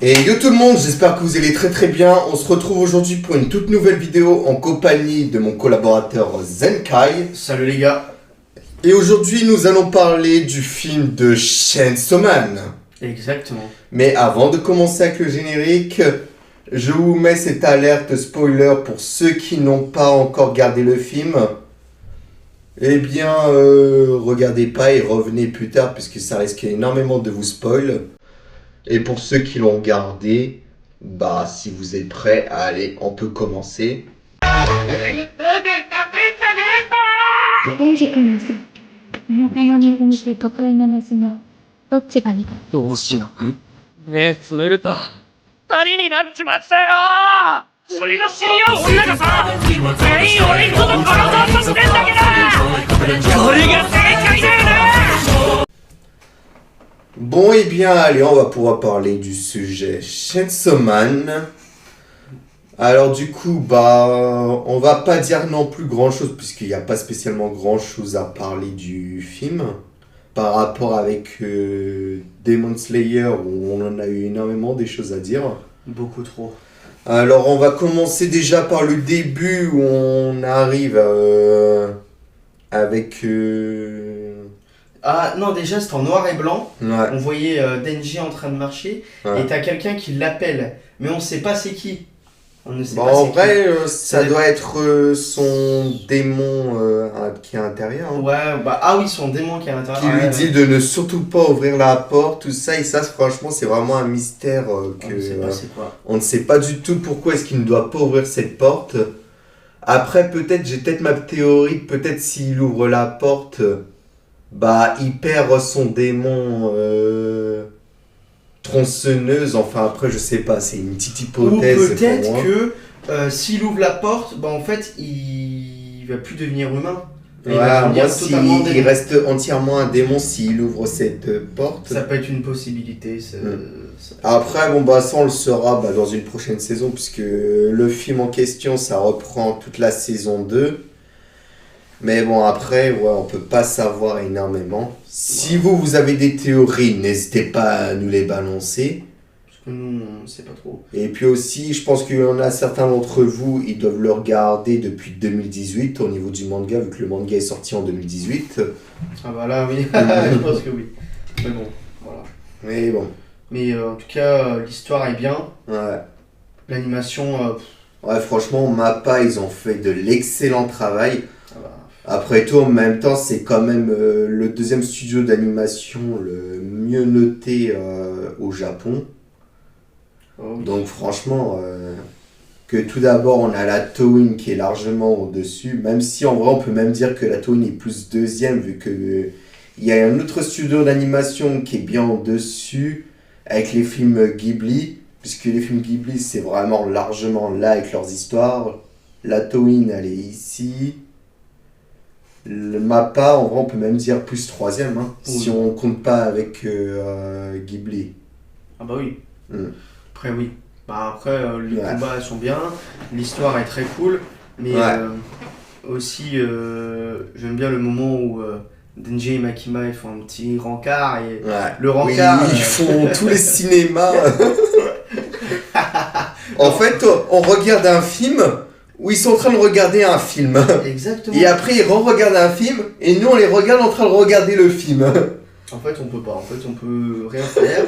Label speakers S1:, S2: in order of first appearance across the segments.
S1: Et yo tout le monde, j'espère que vous allez très très bien. On se retrouve aujourd'hui pour une toute nouvelle vidéo en compagnie de mon collaborateur Zenkai.
S2: Salut les gars.
S1: Et aujourd'hui nous allons parler du film de Chainsaw Man.
S2: Exactement.
S1: Mais avant de commencer avec le générique, je vous mets cette alerte spoiler pour ceux qui n'ont pas encore regardé le film. Eh bien, regardez pas et revenez plus tard puisque ça risque énormément de vous spoil. Et pour ceux qui l'ont regardé, bah si vous êtes prêts, allez, on peut commencer. Bon et bien allez, on va pouvoir parler du sujet Chainsaw Man. Alors du coup, on va pas dire non plus grand chose puisqu'il n'y a pas spécialement grand chose à parler du film. Par rapport avec Demon Slayer où on en a eu énormément des choses à dire.
S2: Beaucoup trop.
S1: Alors on va commencer déjà par le début où on arrive avec...
S2: Ah non, déjà c'était en noir et blanc.
S1: Ouais.
S2: On voyait Denji en train de marcher.
S1: Ouais.
S2: Et t'as quelqu'un qui l'appelle. Mais on sait pas c'est qui. On ne sait
S1: Bon,
S2: pas
S1: en
S2: c'est
S1: vrai,
S2: qui.
S1: ça doit être son démon qui est à l'intérieur. Hein.
S2: Ouais, ah oui, son démon qui est à l'intérieur.
S1: Qui lui dit de ne surtout pas ouvrir la porte, tout ça. Et ça, franchement, c'est vraiment un mystère
S2: On ne sait pas c'est quoi.
S1: on ne sait pas du tout pourquoi est-ce qu'il ne doit pas ouvrir cette porte. Après, j'ai peut-être ma théorie, peut-être s'il ouvre la porte, il perd son démon tronçonneuse. Enfin, après, je sais pas, c'est une petite hypothèse.
S2: Ou peut-être
S1: pour moi.
S2: que s'il ouvre la porte, en fait, il va plus devenir humain.
S1: Ouais,
S2: Il va devenir
S1: moi,
S2: totalement
S1: il
S2: démon.
S1: reste entièrement un démon s'il ouvre cette porte.
S2: Ça peut être une possibilité. Ça...
S1: Après, ça on le saura dans une prochaine saison, puisque le film en question, ça reprend toute la saison 2. Mais bon, après, on peut pas savoir énormément. Si vous avez des théories, n'hésitez pas à nous les balancer.
S2: Parce que nous, on ne sait pas trop.
S1: Et puis aussi, je pense qu'il y en a certains d'entre vous, ils doivent le regarder depuis 2018 au niveau du manga, vu que le manga est sorti en 2018.
S2: Ah bah là, oui, je pense que oui. Mais bon, voilà.
S1: Mais bon.
S2: Mais en tout cas, l'histoire est bien.
S1: Ouais.
S2: L'animation...
S1: Ouais, franchement, Mappa, ils ont fait de l'excellent travail.
S2: Ah bah...
S1: Après tout, en même temps, c'est quand même le deuxième studio d'animation le mieux noté au Japon.
S2: Oh oui.
S1: Donc franchement, que tout d'abord, on a la Toei qui est largement au-dessus. Même si en vrai, on peut même dire que la Toei est plus deuxième, vu que il y a un autre studio d'animation qui est bien au-dessus, avec les films Ghibli. Puisque les films Ghibli, c'est vraiment largement là avec leurs histoires. La Toei, elle est ici. Le Mappa, en vrai, on peut même dire plus troisième, hein,
S2: oui.
S1: si on compte pas avec Ghibli.
S2: Ah bah oui.
S1: Mm.
S2: Après, oui. Après, les combats sont bien. L'histoire est très cool. Mais aussi, j'aime bien le moment où Denji et Makima ils font un petit rencard. Et le rencard...
S1: Oui, ils font tous les cinémas. En fait, on regarde un film où ils sont en train de regarder un film.
S2: Exactement.
S1: Et après, ils re-regardent un film et nous, on les regarde en train de regarder le film.
S2: En fait, on peut pas. En fait, on peut rien faire.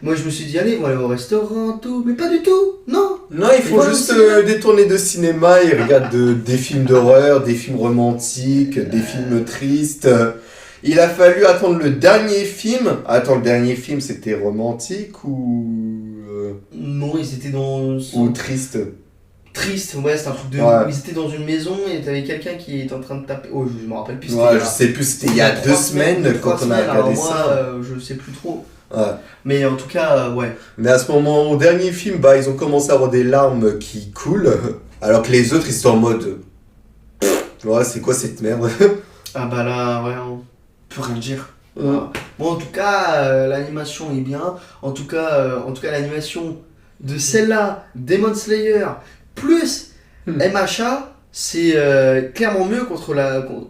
S2: Moi, je me suis dit, allez, on va aller au restaurant, tout. Mais pas du tout. Non.
S1: Non, ils font juste des tournées de cinéma. Ils regardent des films d'horreur, des films romantiques, des films tristes. Il a fallu attendre le dernier film. Attends, le dernier film, c'était romantique ou...
S2: Non, ils étaient dans...
S1: Ou triste.
S2: Triste, ouais, c'est un truc de...
S1: Ouais.
S2: Ils étaient dans une maison et t'avais quelqu'un qui était en train de taper... Oh, je me rappelle plus.
S1: Ouais, je sais plus, c'était il y a 2 semaines quand on a regardé
S2: moi,
S1: ça.
S2: Je sais plus trop.
S1: Ouais.
S2: Mais en tout cas, ouais.
S1: Mais à ce moment, au dernier film, ils ont commencé à avoir des larmes qui coulent. Alors que les autres, ils sont en mode... Ouais, c'est quoi cette merde?
S2: Ah bah là, ouais, on peut rien dire.
S1: Mm.
S2: Bon, en tout cas, l'animation est bien. En tout cas, l'animation de celle-là, Demon Slayer, plus MHA, c'est clairement mieux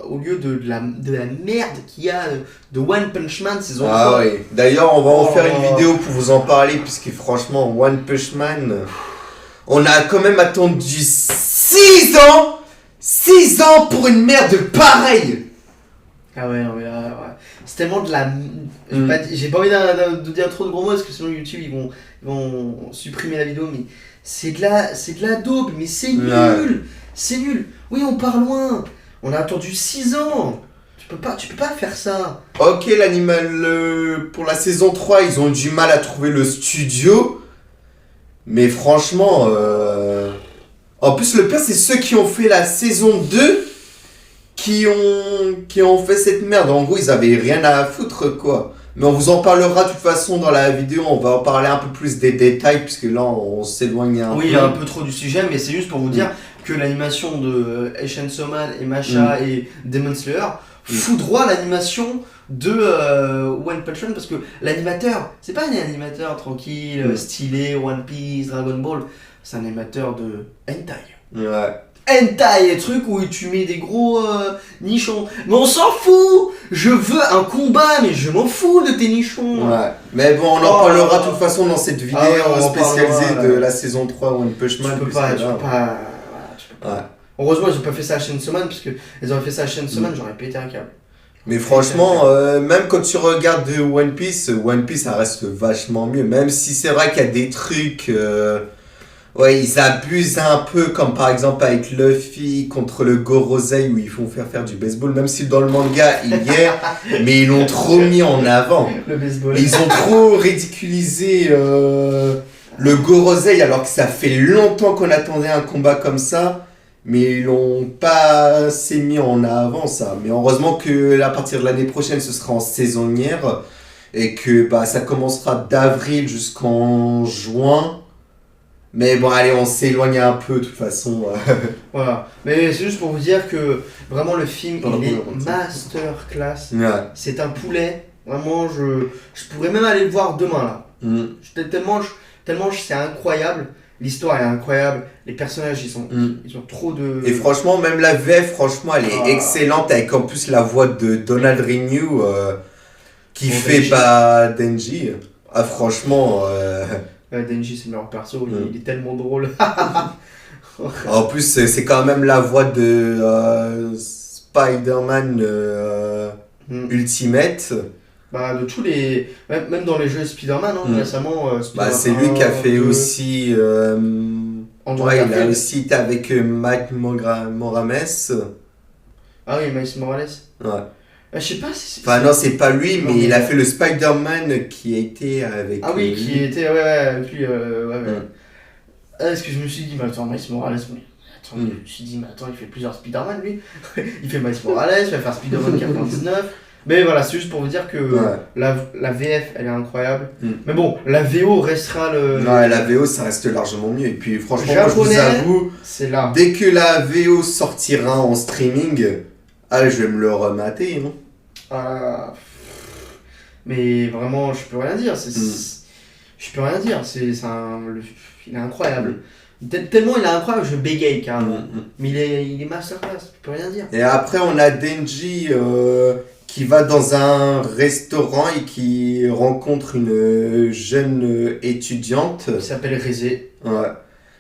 S2: au lieu de la merde qu'il y a de One Punch Man saison 3.
S1: Ah oui. D'ailleurs, on va en faire une vidéo pour vous en parler, puisque franchement, One Punch Man, on a quand même attendu 6 ans 6 ans pour une merde pareille.
S2: Ah ouais, non mais ouais. C'est tellement de la... J'ai pas envie de dire trop de gros mots, parce que sinon YouTube, ils vont supprimer la vidéo, mais c'est de la daube, mais c'est nul. Ouais. C'est nul. Oui, on part loin. On a attendu 6 ans. Tu peux pas faire ça.
S1: Ok, l'animal pour la saison 3, ils ont eu du mal à trouver le studio. Mais franchement, en plus le pire c'est ceux qui ont fait la saison 2 qui ont fait cette merde. En gros, ils avaient rien à foutre quoi. Mais on vous en parlera de toute façon dans la vidéo, on va en parler un peu plus des détails puisque là on s'éloigne un peu.
S2: Oui, il y a un peu trop du sujet, mais c'est juste pour vous dire que l'animation de Chainsaw Man et Masha et Demon Slayer fout droit à l'animation de One Punch Man, parce que l'animateur, c'est pas un animateur tranquille, stylé, One Piece, Dragon Ball, c'est un animateur de hentai.
S1: Ouais.
S2: Hentai, des trucs où tu mets des gros nichons. Mais on s'en fout. Je veux un combat, mais je m'en fous de tes nichons.
S1: Ouais. Mais bon, on en parlera de toute façon dans cette vidéo spécialisée de la saison 3 One Punch Man.
S2: Tu peux pas. Ouais. Heureusement, ils ont pas fait ça à Chainsaw Man, parce que ils auraient fait ça à Chainsaw Man, j'aurais pété un câble.
S1: Mais franchement, même quand tu regardes One Piece, ça reste vachement mieux. Même si c'est vrai qu'il y a des trucs... ouais, ils abusent un peu, comme par exemple avec Luffy contre le Gorosei, où ils font faire du baseball. Même si dans le manga, il y est, mais ils l'ont trop mis en avant.
S2: Le baseball.
S1: Ils ont trop ridiculisé le Gorosei, alors que ça fait longtemps qu'on attendait un combat comme ça. Mais ils l'ont pas assez mis en avant ça. Mais heureusement que à partir de l'année prochaine, ce sera en saisonnière. Et que ça commencera d'avril jusqu'en juin. Mais bon, allez, on s'éloigne un peu de toute façon.
S2: Voilà. Mais c'est juste pour vous dire que vraiment le film, il est masterclass.
S1: Ouais.
S2: C'est un poulet. Vraiment, je pourrais même aller le voir demain là. Tellement c'est incroyable. L'histoire est incroyable, les personnages ils ont trop de...
S1: Et franchement, même la VF, franchement, elle est excellente, avec en plus la voix de Donald Renew qui fait Denji. Ah franchement...
S2: Denji c'est le meilleur perso, il est tellement drôle.
S1: En plus, c'est quand même la voix de Spider-Man Ultimate.
S2: De tous les... Même dans les jeux Spider-Man, récemment...
S1: c'est lui qui a fait aussi... il a aussi été avec Mike Morames.
S2: Ah oui, Miles Morales.
S1: Ouais.
S2: Je sais pas si...
S1: Enfin non, c'est pas lui, mais il a fait le Spider-Man qui a été avec
S2: Ah oui, qui était... avec lui, Est-ce que je me suis dit, mais attends, Miles Morales... Je me suis dit, mais attends, il fait plusieurs Spider-Man, lui. Il fait Miles Morales, il va faire Spider-Man 99... Mais voilà, c'est juste pour vous dire que la VF, elle est incroyable. Mais bon, la VO restera le...
S1: Ouais, la VO, ça reste largement mieux. Et puis franchement, moi, je vous avoue,
S2: c'est là.
S1: Dès que la VO sortira en streaming, je vais me le remater.
S2: Mais vraiment, je peux rien dire. Je peux rien dire. Il est incroyable. Tellement il est incroyable, je bégaye carrément. Mais il est masterclass, je peux rien dire.
S1: Et après, on a Denji... qui va dans un restaurant et qui rencontre une jeune étudiante.
S2: Qui s'appelle Rizé.
S1: Ouais.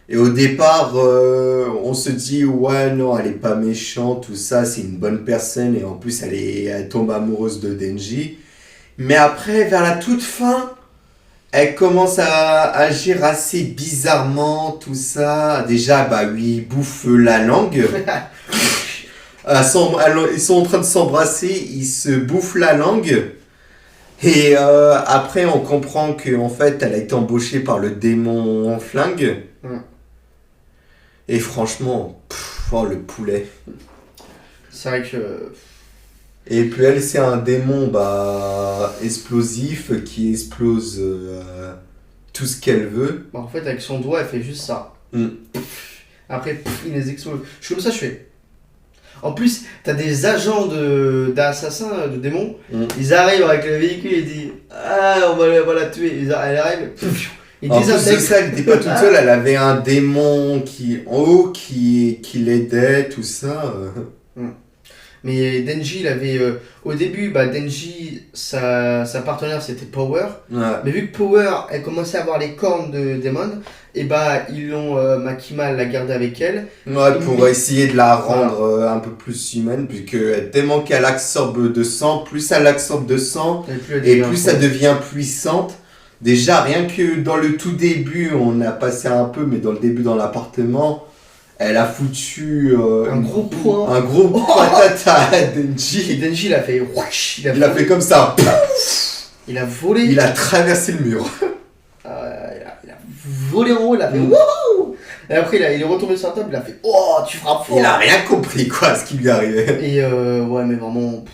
S1: Et au départ, on se dit, ouais, non, elle est pas méchante, tout ça, c'est une bonne personne. Et en plus, elle tombe amoureuse de Denji. Mais après, vers la toute fin, elle commence à agir assez bizarrement, tout ça. Déjà, lui bouffe la langue. Ils sont en train de s'embrasser, ils se bouffent la langue. Et après, on comprend qu'en fait, elle a été embauchée par le démon flingue. Et franchement, le poulet.
S2: C'est vrai que...
S1: Et puis elle, c'est un démon explosif qui explose tout ce qu'elle veut.
S2: En fait, avec son doigt, elle fait juste ça. Après, il les explose. Je suis comme ça, je fais... En plus, t'as des agents d'assassins, de démons, ils arrivent avec le véhicule et disent on va la tuer. Elle arrive, Et
S1: En plus de ça, elle n'était pas toute seule, elle avait un démon en haut qui l'aidait, tout ça.
S2: Mais Denji, il avait. Au début, Denji, sa partenaire, c'était Power.
S1: Ouais.
S2: Mais vu que Power, elle commençait à avoir les cornes de Demon, et ils l'ont. Makima l'a gardée avec elle.
S1: Ouais, pour essayer de la rendre un peu plus humaine, puisque tellement qu'elle absorbe de sang, plus elle absorbe de sang, et plus elle devient puissante. Déjà, rien que dans le tout début, on a passé un peu, mais dans le début dans l'appartement, elle a foutu
S2: un gros point.
S1: Un gros patate à Denji.
S2: Et Denji, il a fait whoosh,
S1: il a fait comme ça.
S2: Il a volé.
S1: Il a traversé le mur.
S2: Il a volé en haut, il a fait wouhou. Et après, il est retombé sur la table, il a fait oh, tu frappes fort.
S1: Il a rien compris, quoi, ce qui lui arrivait.
S2: Et ouais, mais vraiment,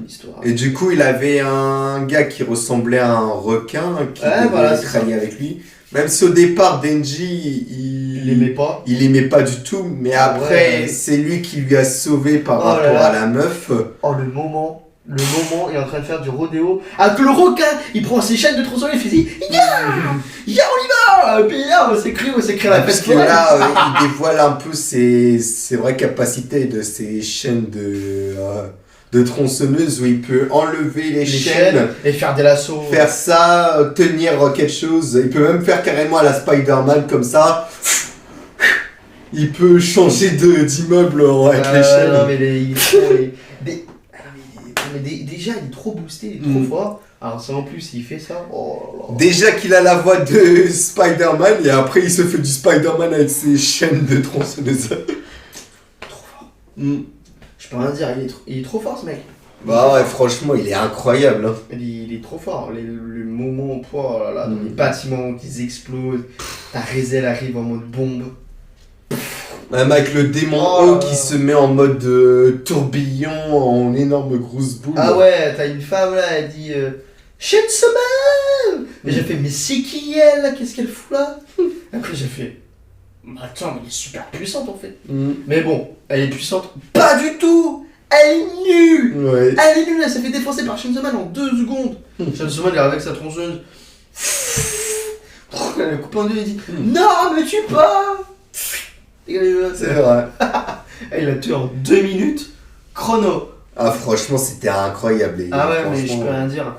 S2: histoire.
S1: Et du coup, il avait un gars qui ressemblait à un requin qui traînait avec lui. Même si au départ, Denji, il l'aimait pas du tout, mais après, c'est lui qui lui a sauvé par rapport à la meuf.
S2: Oh, le moment, il est en train de faire du rodéo. Ah, que le requin, il prend ses chaînes de tronçonneuse, il fait on y va. Et puis là, on s'écrit la fête.
S1: Parce que là, il dévoile un peu ses vraies capacités de ses chaînes de tronçonneuse où il peut enlever les chaînes
S2: et faire des lassos.
S1: Faire ça, tenir quelque chose. Il peut même faire carrément à la Spider-Man comme ça. Il peut changer d'immeuble avec les chaînes.
S2: Non, mais déjà, il est trop boosté, il est trop fort. Alors, ça en plus, il fait ça. Oh là là.
S1: Déjà qu'il a la voix de Spider-Man et après, il se fait du Spider-Man avec ses chaînes de tronçonneuse.
S2: Trop fort. Je peux rien dire, il est trop fort ce mec.
S1: Bah ouais, franchement, il est incroyable. Hein.
S2: Il est trop fort. Le moment dans les bâtiments qui explosent, ta Rezel arrive en mode bombe.
S1: Même avec le démon qui se met en mode tourbillon, en énorme grosse boule.
S2: Ah ouais, t'as une femme là, elle dit Shenseman. Mais j'ai fait, mais c'est qui elle là? Qu'est-ce qu'elle fout là? Après j'ai fait, attends, mais elle est super puissante en fait. Mais bon, elle est puissante. Pas du tout. Elle est nulle.
S1: Ouais.
S2: Elle est nulle, elle s'est fait défoncer par Shenseman en 2 secondes. Shenseman il arrive avec sa tronçonneuse. Elle a coupé en deux et dit non, me tue pas.
S1: C'est vrai.
S2: Il a tué en 2 minutes. Chrono.
S1: Ah franchement, c'était incroyable les gars.
S2: Ah ouais, mais je peux rien dire.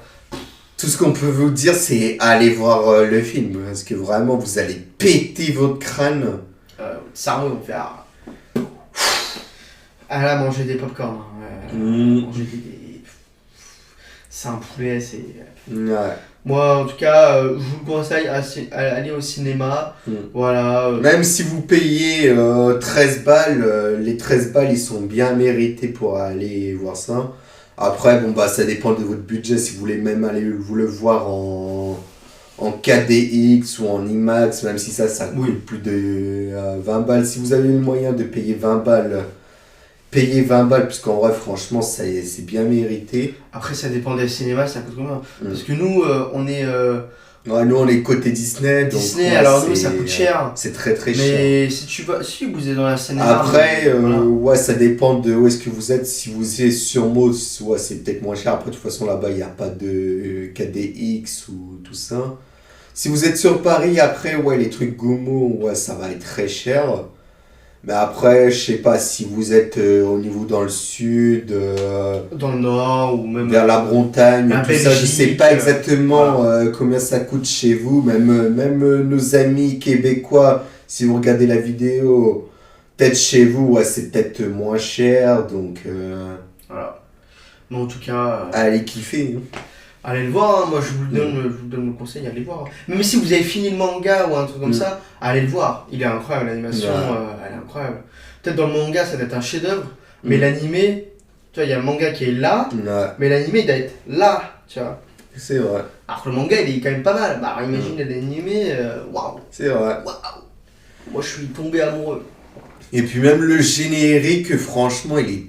S1: Tout ce qu'on peut vous dire, c'est aller voir le film. Parce que vraiment, vous allez péter votre crâne.
S2: Cerveau, ils vont faire. Ah là, manger des popcorn. Manger des. C'est un poulet, c'est.
S1: Ouais.
S2: Moi, en tout cas, je vous conseille à aller au cinéma. Voilà.
S1: Même si vous payez 13 balles, les 13 balles, ils sont bien mérités pour aller voir ça. Après, bon, ça dépend de votre budget. Si vous voulez même aller vous le voir en 4DX ou en IMAX, même si ça coûte plus de 20 balles. Si vous avez le moyen de payer 20 balles, payez 20 balles, parce qu'en vrai, franchement, c'est bien mérité.
S2: Après, ça dépend des cinémas, ça coûte combien? Parce que nous, on est...
S1: Ouais, nous, on est côté Disney.
S2: Disney,
S1: donc,
S2: alors nous, ça coûte cher.
S1: C'est très très cher.
S2: Mais si vous êtes dans la cinéma...
S1: Après, ouais, ça dépend de où est-ce que vous êtes. Si vous êtes sur Meaux, ouais, c'est peut-être moins cher. Après, de toute façon, là-bas, il n'y a pas de 4DX ou tout ça. Si vous êtes sur Paris, après, ouais, les trucs Gomo, ouais, ça va être très cher. Mais après, je sais pas si vous êtes au niveau dans le sud,
S2: dans le nord ou même
S1: vers la Bretagne, tout
S2: Belgique,
S1: ça, je sais pas exactement combien ça coûte chez vous. Même nos amis québécois, si vous regardez la vidéo, peut-être chez vous, ouais, c'est peut-être moins cher, donc
S2: voilà. Mais en tout cas,
S1: allez kiffer. Hein.
S2: Allez le voir, hein. Moi je vous donne le conseil, allez le voir. Même si vous avez fini le manga ou un truc comme ça, allez le voir. Il est incroyable, l'animation, elle est incroyable. Peut-être dans le manga ça doit être un chef-d'œuvre, mais l'animé, tu vois, il y a le manga qui est là, mais l'animé il doit être là, tu vois.
S1: C'est vrai.
S2: Alors que le manga il est quand même pas mal. Bah imagine l'animé, waouh.
S1: C'est vrai.
S2: Waouh. Moi je suis tombé amoureux.
S1: Et puis même le générique, franchement, il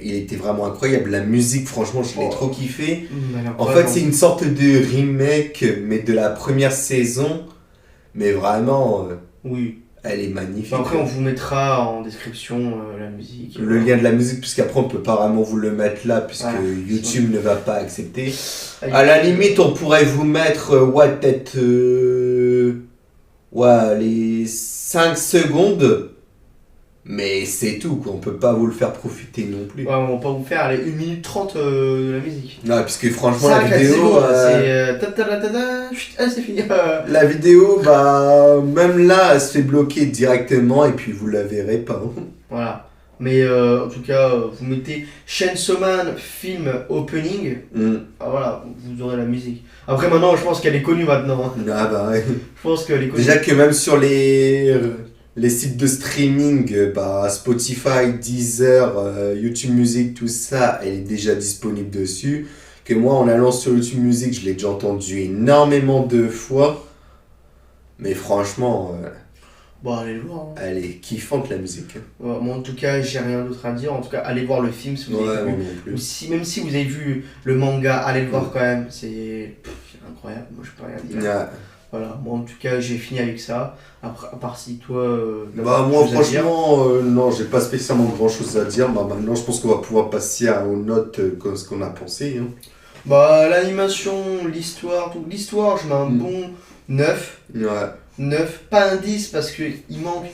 S1: était vraiment incroyable. La musique, franchement, je l'ai trop kiffé. En fait, c'est une sorte de remake, mais de la première saison. Mais vraiment,
S2: oui,
S1: elle est magnifique.
S2: Après, on vous mettra en description la musique.
S1: Le lien de la musique, puisqu'après, on peut pas vraiment vous le mettre là, puisque YouTube ne va pas accepter. À la limite, on pourrait vous mettre, peut-être Ouais, les 5 secondes, mais c'est tout, quoi. On peut pas vous le faire profiter non plus.
S2: Ouais, on va pas vous faire allez, 1 minute 30 de la musique.
S1: Ouais, puisque franchement,
S2: Ça,
S1: la
S2: 4
S1: vidéo.
S2: secondes, c'est. C'est fini.
S1: La vidéo, bah, même là, elle se fait bloquer directement et puis vous la verrez pas.
S2: Voilà. Mais en tout cas, vous mettez Chainsaw Man film opening. Voilà, vous aurez la musique. Après, maintenant, je pense qu'elle est connue maintenant. Hein.
S1: Ah bah ouais.
S2: Je pense qu'elle est connue.
S1: Déjà que même sur les sites de streaming, bah, Spotify, Deezer, YouTube Music, tout ça, elle est déjà disponible dessus. Que moi, en allant sur YouTube Music, je l'ai déjà entendu énormément de fois. Mais franchement,
S2: Bon, allez le voir. Hein.
S1: elle est kiffante la musique.
S2: Ouais, moi, en tout cas, j'ai rien d'autre à dire. En tout cas, allez voir le film si vous avez vu.
S1: Moi non plus.
S2: Ou si, même si vous avez vu le manga, allez le voir quand même. C'est incroyable. Moi, je peux rien dire.
S1: Ouais.
S2: Voilà, moi en tout cas j'ai fini avec ça. Après, à part si toi.
S1: Bah moi franchement non, j'ai pas spécialement grand chose à dire. Bah maintenant je pense qu'on va pouvoir passer aux notes comme ce qu'on a pensé. Hein.
S2: Bah l'animation, l'histoire, tout. L'histoire je mets un bon 9.
S1: Ouais.
S2: 9, pas un 10 parce qu'il manque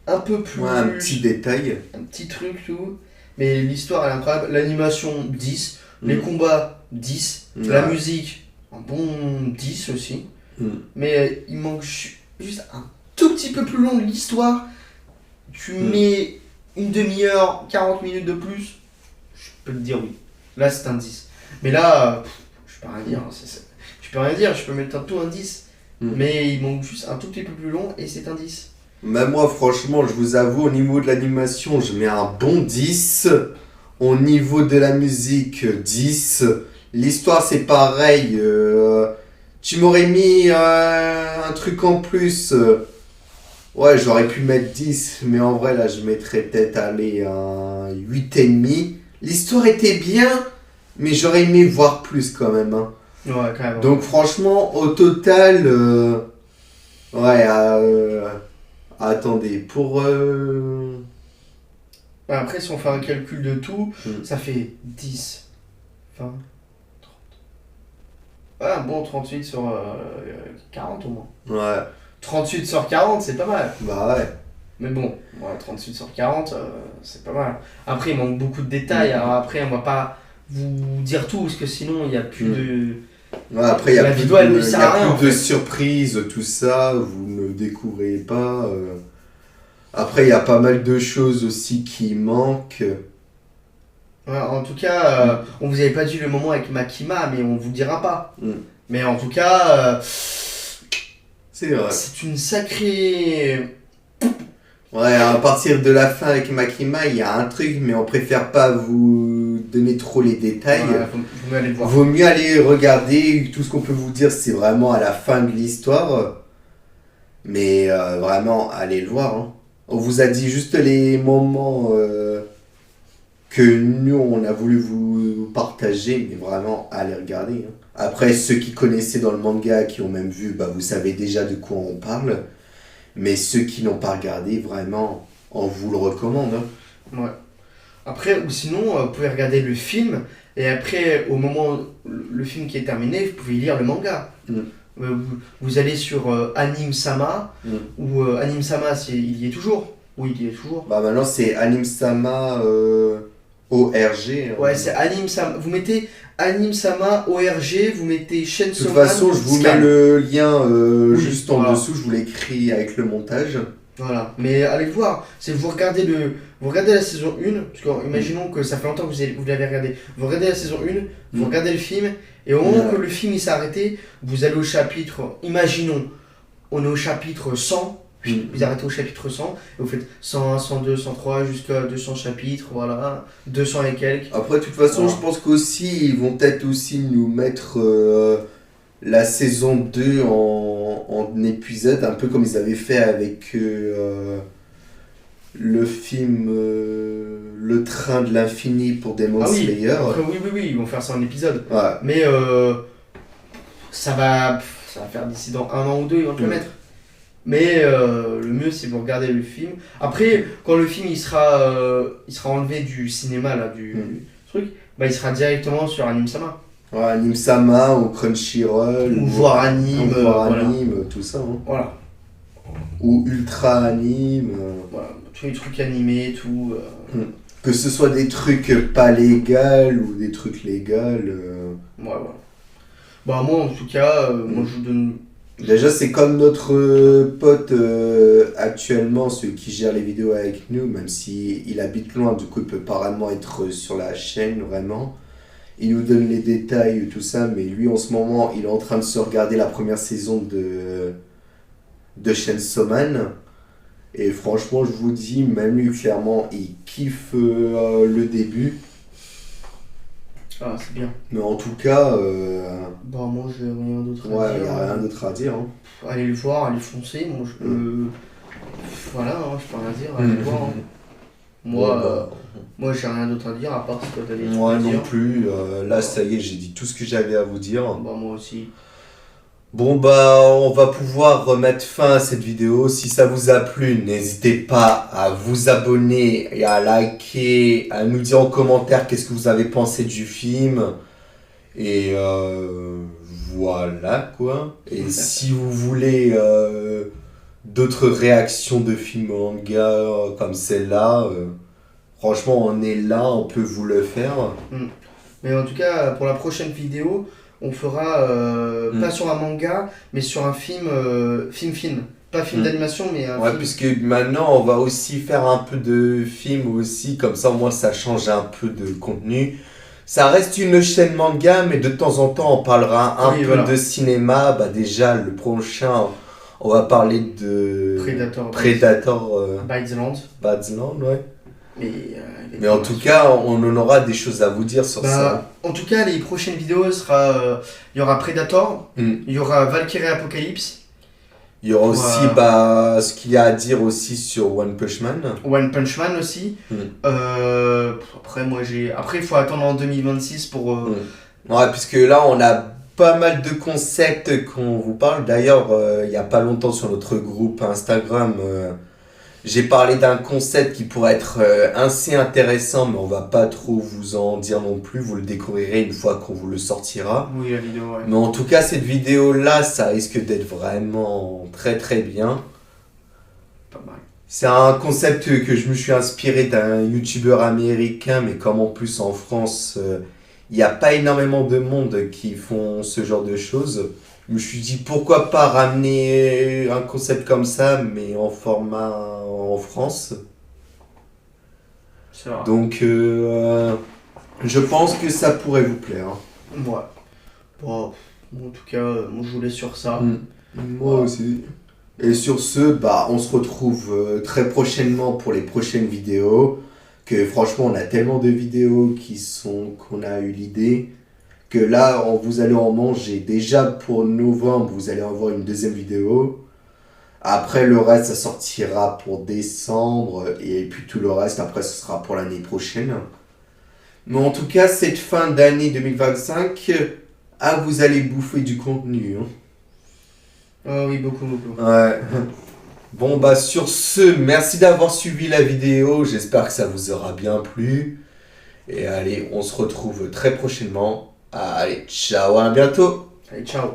S2: un peu plus.
S1: Ouais, un petit détail.
S2: Un petit truc tout. Mais l'histoire elle est incroyable. L'animation 10. Les combats 10.
S1: Ouais.
S2: La musique un bon 10 aussi. Mais il manque juste un tout petit peu plus long de l'histoire. Tu mets une demi-heure, 40 minutes de plus, je peux te dire oui. Là c'est un 10. Mais là, je peux rien dire. Je peux rien dire, je peux mettre tout un 10. Mais il manque juste un tout petit peu plus long et c'est un 10.
S1: Mais moi franchement, je vous avoue, au niveau de l'animation, je mets un bon 10. Au niveau de la musique, 10. L'histoire c'est pareil. Tu m'aurais mis un truc en plus. Ouais, j'aurais pu mettre 10, mais en vrai, là, je mettrais peut-être aller un 8,5. L'histoire était bien, mais j'aurais aimé voir plus quand même. Hein.
S2: Ouais, carrément.
S1: Donc, franchement, au total, ouais, attendez, pour.
S2: Après, si on fait un calcul de tout, ça fait 10, 20. Ouais, un bon 38 sur 40 au moins.
S1: Ouais.
S2: 38 sur 40, c'est pas mal.
S1: Bah ouais.
S2: Mais bon, ouais, 38 sur 40, c'est pas mal. Après, il manque beaucoup de détails. Alors après, on va pas vous dire tout, parce que sinon, il n'y a plus de...
S1: Ouais, après, il y a plus,
S2: vidéo, elle ne sert à rien,
S1: de surprises, tout ça. Vous ne découvrez pas. Après, il y a pas mal de choses aussi qui manquent.
S2: Ouais, en tout cas, on vous avait pas dit le moment avec Makima, mais on vous dira pas. Mais en tout cas,
S1: c'est vrai.
S2: C'est une sacrée...
S1: Ouais, à partir de la fin avec Makima, il y a un truc, mais on préfère pas vous donner trop les détails.
S2: Ouais, vaut mieux aller le voir.
S1: Vaut mieux aller regarder. Tout ce qu'on peut vous dire, c'est vraiment à la fin de l'histoire. Mais vraiment, allez le voir. Hein. On vous a dit juste les moments... que nous on a voulu vous partager, mais vraiment allez regarder. Hein. Après, ceux qui connaissaient dans le manga, qui ont même vu, bah, vous savez déjà de quoi on parle. Mais ceux qui n'ont pas regardé, vraiment, on vous le recommande. Hein.
S2: Ouais. Après, ou sinon, vous pouvez regarder le film, et après, au moment où le film qui est terminé, vous pouvez lire le manga. Vous allez sur Anime Sama, ou Anime Sama, il y est toujours. Oui, il y est toujours.
S1: Bah maintenant, c'est Anime Sama... ORG.
S2: Ouais, c'est Anime Sama. Vous mettez Anime Sama ORG, vous mettez Chainsaw Man.
S1: De toute façon, je vous mets le lien juste en
S2: voilà.
S1: dessous, je vous l'écris avec le montage.
S2: Voilà, mais allez le voir. C'est vous regardez la saison 1, parce que imaginons que ça fait longtemps que vous l'avez regardé. Vous regardez la saison 1, vous regardez le film, et au moment que le film il s'est arrêté, vous allez au chapitre, imaginons, on est au chapitre 100. Vous arrêtez au chapitre 100, et vous faites 101, 102, 103, jusqu'à 200 chapitres, voilà, 200 et quelques.
S1: Après, de toute façon, je pense qu'aussi, ils vont peut-être aussi nous mettre la saison 2 en épisode, un peu comme ils avaient fait avec le film Le Train de l'Infini pour Demon Slayer.
S2: Après, oui, ils vont faire ça en épisode.
S1: Ouais.
S2: Mais ça va faire d'ici dans 1 an ou 2, ils vont te le mettre. Mais le mieux c'est vous regardez le film. Après, quand le film il sera enlevé du cinéma, là, du truc, bah, il sera directement sur Anime Sama.
S1: Ouais, Anime Sama ou Crunchyroll.
S2: Ou voir Anime.
S1: Voir Anime, tout ça. Hein.
S2: Voilà.
S1: ou ultra anime.
S2: Voilà, tous les trucs animés, tout.
S1: Que ce soit des trucs pas légaux ou des trucs légaux.
S2: Ouais, voilà. Bah, moi, en tout cas, moi, je vous donne.
S1: Déjà, c'est comme notre pote actuellement, celui qui gère les vidéos avec nous, même si il habite loin, du coup, il peut pas vraiment être sur la chaîne, vraiment. Il nous donne les détails, tout ça, mais lui, en ce moment, il est en train de se regarder la première saison de Chainsaw Man. Et franchement, je vous dis, même lui, clairement, il kiffe le début.
S2: Ah, c'est bien.
S1: Mais en tout cas...
S2: Bah, moi, j'ai rien d'autre à
S1: ouais,
S2: dire.
S1: il n'y a rien d'autre à dire. Hein.
S2: Allez le voir, allez foncer. Moi, je peux. Voilà, hein, je peux rien dire. Allez le voir. Hein. Moi, moi, j'ai rien d'autre à dire, à part ce que t'avais dit.
S1: Moi non plus. Là, ça y est, j'ai dit tout ce que j'avais à vous dire.
S2: Bah, moi aussi.
S1: Bon bah on va pouvoir remettre fin à cette vidéo. Si ça vous a plu, n'hésitez pas à vous abonner et à liker, à nous dire en commentaire qu'est-ce que vous avez pensé du film. Et voilà quoi. Et si vous voulez d'autres réactions de films manga comme celle-là, franchement on est là, on peut vous le faire.
S2: Mais en tout cas, pour la prochaine vidéo, on fera pas sur un manga, mais sur un film, film. Pas film d'animation, mais un
S1: ouais,
S2: film.
S1: puisque maintenant on va aussi faire un peu de film aussi, comme ça au moins ça change un peu de contenu. Ça reste une chaîne manga, mais de temps en temps on parlera un peu de cinéma. Bah déjà le prochain, on va parler de Predator Badlands, ouais. Mais en tout cas, on en aura des choses à vous dire sur ça.
S2: En tout cas, les prochaines vidéos, il y aura Predator, il y aura Valkyrie Apocalypse.
S1: Il y aura aussi ce qu'il y a à dire aussi sur One Punch Man.
S2: One Punch Man aussi. Après, il faut attendre en 2026 pour...
S1: Ouais, puisque là, on a pas mal de concepts qu'on vous parle. D'ailleurs, il n'y a pas longtemps sur notre groupe Instagram... j'ai parlé d'un concept qui pourrait être assez intéressant, mais on va pas trop vous en dire non plus. Vous le découvrirez une fois qu'on vous le sortira.
S2: Oui, la vidéo, ouais.
S1: Mais en tout cas, cette vidéo-là, ça risque d'être vraiment très très bien.
S2: Pas mal.
S1: C'est un concept que je me suis inspiré d'un youtubeur américain, mais comme en plus en France, il n'y a pas énormément de monde qui font ce genre de choses. Je me suis dit pourquoi pas ramener un concept comme ça, mais en format en France.
S2: C'est vrai.
S1: Donc, je pense que ça pourrait vous plaire.
S2: Ouais. Bon, en tout cas, moi je vous laisse sur ça.
S1: Moi aussi. Et sur ce, bah, on se retrouve très prochainement pour les prochaines vidéos. Que franchement, on a tellement de vidéos qu'on a eu l'idée. Que là, vous allez en manger. Déjà pour novembre, vous allez en voir une deuxième vidéo. Après, le reste, ça sortira pour décembre. Et puis tout le reste, après, ce sera pour l'année prochaine. Mais en tout cas, cette fin d'année 2025, vous allez bouffer du contenu. Hein.
S2: Ah oui, beaucoup.
S1: Ouais. Bon, bah sur ce, merci d'avoir suivi la vidéo. J'espère que ça vous aura bien plu. Et allez, on se retrouve très prochainement. Allez, ciao, à bientôt.
S2: Allez, ciao.